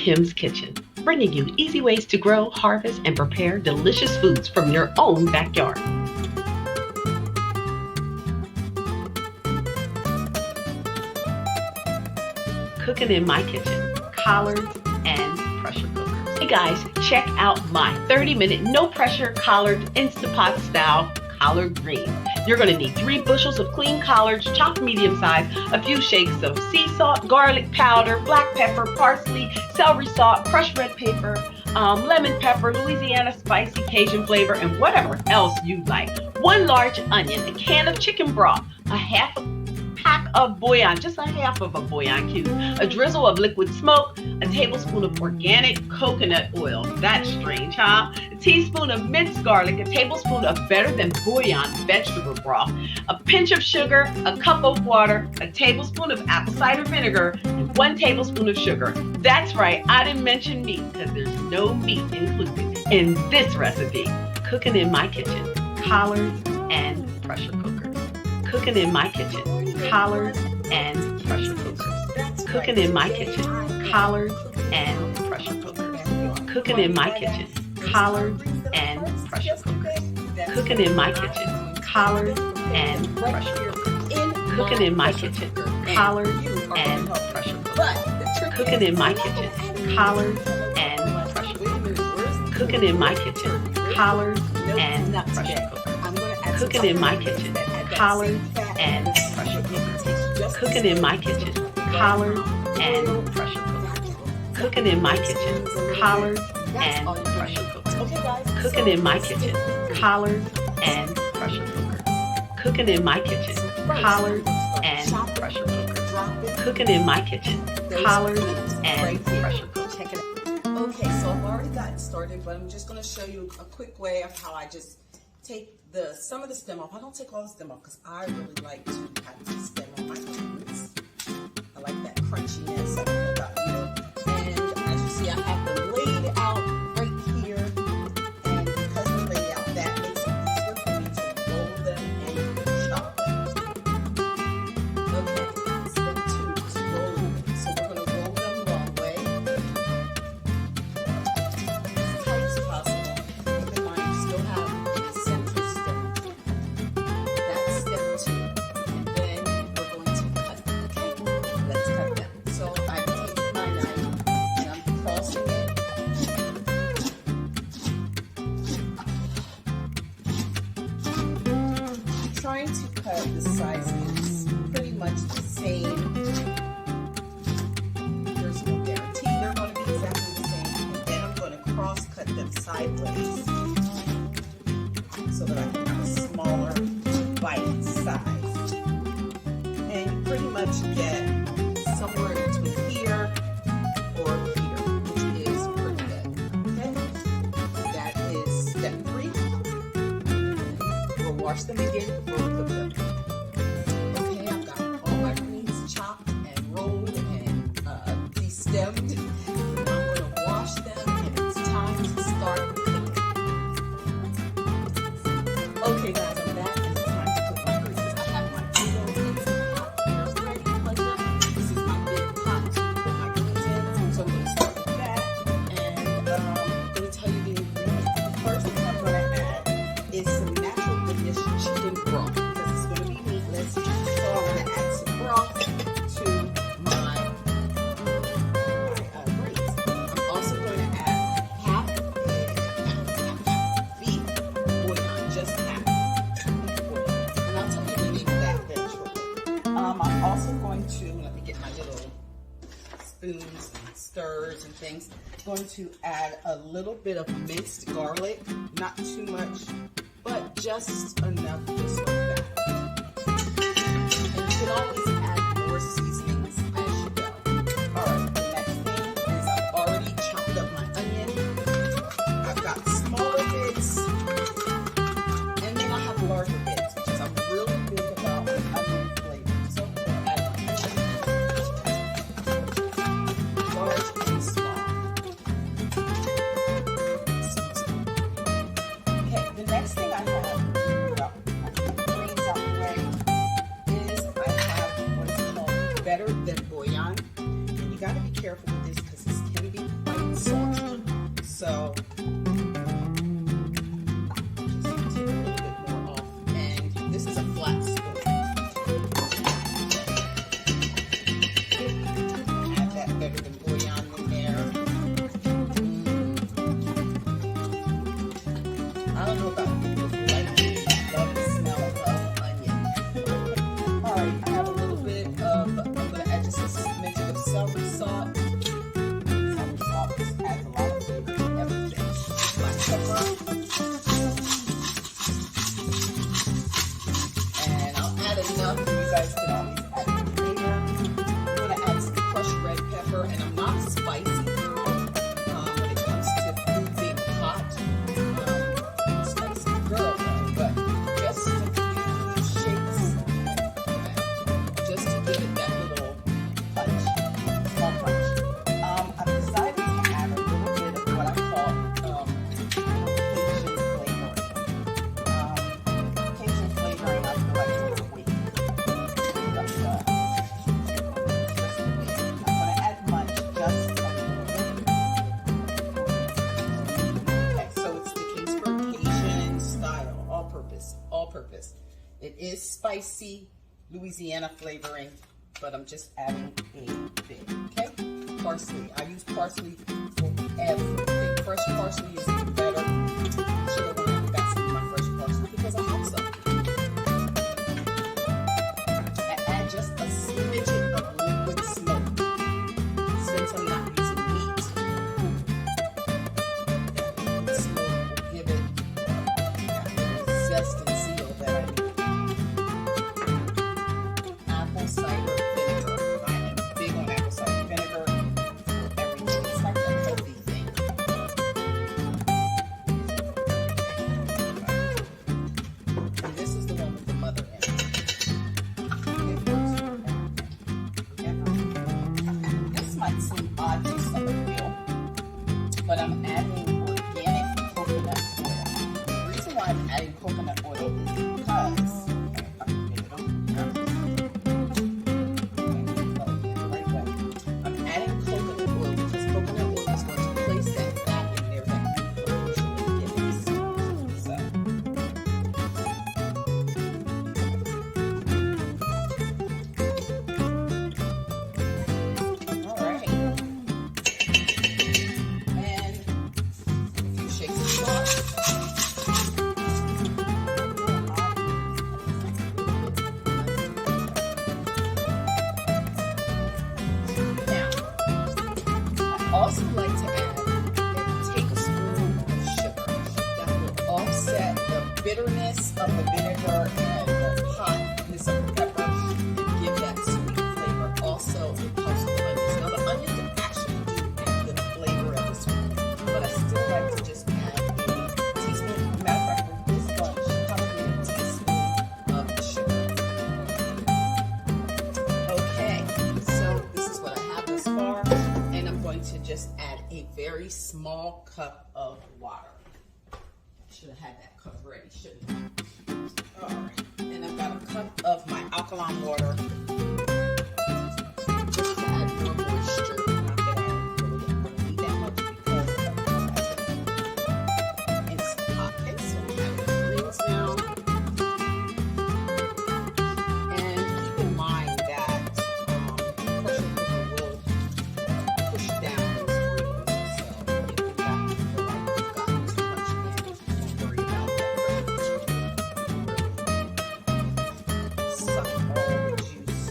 Kim's Kitchen, bringing you easy ways to grow, harvest, and prepare delicious foods from your own backyard. Cooking in my kitchen, collards and pressure cookers. Hey guys, check out my 30-minute no-pressure Collards Instapot style collard green. You're going to need 3 bushels of clean collards, chopped medium size, a few shakes of sea salt, garlic powder, black pepper, parsley, celery salt, crushed red pepper, lemon pepper, Louisiana spicy Cajun flavor, and whatever else you like. 1 large onion, a can of chicken broth, a half pack of bouillon, just a half of a bouillon cube, a drizzle of liquid smoke, a tablespoon of organic coconut oil. That's strange, huh? A teaspoon of minced garlic, a tablespoon of better than bouillon vegetable broth, a pinch of sugar, a cup of water, a tablespoon of apple cider vinegar, and 1 tablespoon of sugar. That's right, I didn't mention meat because there's no meat included in this recipe. Cooking in my kitchen, collards and pressure cookers. Cooking in my kitchen, collards and pressure cookers. Cooking in my kitchen, collards and pressure cookers. Cooking in my kitchen, collards and pressure cookers. Cooking in my kitchen, collards and pressure cookers. Cooking in my kitchen, collards and pressure cookers. Cooking in my kitchen, collards and pressure cookers. Cooking in my kitchen, collards and pressure cookers. Cooking in my kitchen, collards and pressure cookers. Cooking in my kitchen, collards and pressure cookers. Cooking in my kitchen, collards and pressure cookers. Cooking in my kitchen, collards and pressure cookers. Cooking in my kitchen, collards and pressure cookers. Cooking in my kitchen, collards and pressure cookers. Check it out. Okay, so I've already gotten started, but I'm just going to show you a quick way of how I just take some of the stem off. I don't take all the stem off because I really like to have the stem on my onions. I like that crunchiness. I don't know about you. And as you see, I have them laid out right here. And because they're laid out, that makes it easier for me to roll them and chop them. Okay, step 2 is rolling. So we're going to roll them long way. As tight as possible. Keep in mind, you still have the center stem. That's step 2. And then we're going to cut them. Okay, let's cut them. So I take my knife and I'm crossing it. I'm trying to cut the sizes pretty much the same. There's no guarantee they're going to be exactly the same. And then I'm going to cross cut them sideways so that I can have a smaller bite size. And you pretty much get somewhere between here or here, which is pretty good. Okay, that is step 3. We'll wash them again before we cook them. Okay, I've got all my greens chopped and rolled and de-stemmed. I'm going to wash them and it's time to start cooking. Okay guys, I'm back and it's time to cook my greens. I have my noodles in the pot here ready. This is my big pot to put my greens in. So I'm going to start with that. And I'm going to tell you the ingredients. The first thing I'm going to add is some natural goodness chicken broth because it's going to be meatless. So I'm going to add some broth to my greens. I'm also going to add half beef bouillon, just half. And I'll tell you the name of that eventually. I'm also going to, let me get my little spoons and stirs and things. I'm going to add a little bit of minced garlic, not too much, but just enough just like that. And you can always add more seasonings as you go. Alright, the next thing is I've already chopped up my onion. I've got smaller bits, and then I have larger bits, because I'm really big about onion flavor. So I'm going to add my large and small. Okay, the next thing I have, greens out the way, is I have what is called better than bouillon. And you got to be careful with this because this can be So just take a little bit more off. And this is a flat spoon. Add that better than bouillon in there. I don't know about you, but if you like it, I love the smell of onion. Alright, I have a little bit of, I'm going to add just a smidge of celery salt. Celery salt just adds a lot of flavor to everything. Black pepper. And I'll add enough, and you guys can always add it later. I'm going to add some crushed red pepper, and I'm not spicy when it comes to food being hot. Spicy girl, but just a few shakes, just to give it that little punch, small punch. I've decided to add a little bit of what I call Cajun flavoring. Cajun flavoring, I feel like it's a week. Just a week. I'm going to add much, just a little bit. Okay, so it's the Kingsburg Cajun style, all purpose. It is spicy, Louisiana flavoring, but I'm just adding a bit, okay? Parsley, I use parsley for everything. Fresh parsley is even better. Should have went and got some of my fresh parsley because I have some. I add just a smidgen of liquid smoke since I'm not using meat. The smoke will give it that little zest and seal that I need. Apple cider vinegar. I am big on apple cider vinegar for everything. It's like a healthy thing. And this is the one with the mother in it. It works for everything. This might seem odd to some of you, but I'm adding organic coconut oil. The reason why I'm adding coconut oil is because I'm adding coconut oil because coconut oil is going to place that fat in there that you usually get. So alright. And a few shakes of salt. Now, I also like to add a tablespoon of sugar. That will offset the bitterness of the vinegar and the hotness of the pepper and give that sweet flavor. Also, it helps with the onions. Now, the onions actually do add the flavor of the sweet, but I still like to just add a teaspoon. Matter of fact, with this bunch, probably a teaspoon of sugar. Okay, so this is what I have thus far, and I'm going to just add a very small cup of water. Should have had that cup ready, shouldn't I? All right, and I've got a cup of my alkaline water just to add more moisture. Not that I really don't want to need that much because it's hot. Okay, so we have the greens now. And keep in mind that pressure cooker will push down those greens. So if you got to feel like you've gotten too much in, don't worry about that. Suck all the juice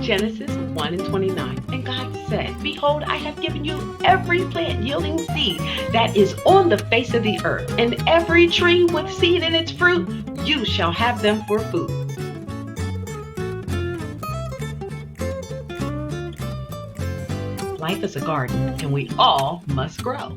Genesis 1 and 29. And God said, behold, I have given you every plant yielding seed that is on the face of the earth, and every tree with seed in its fruit, you shall have them for food. Life is a garden, and we all must grow.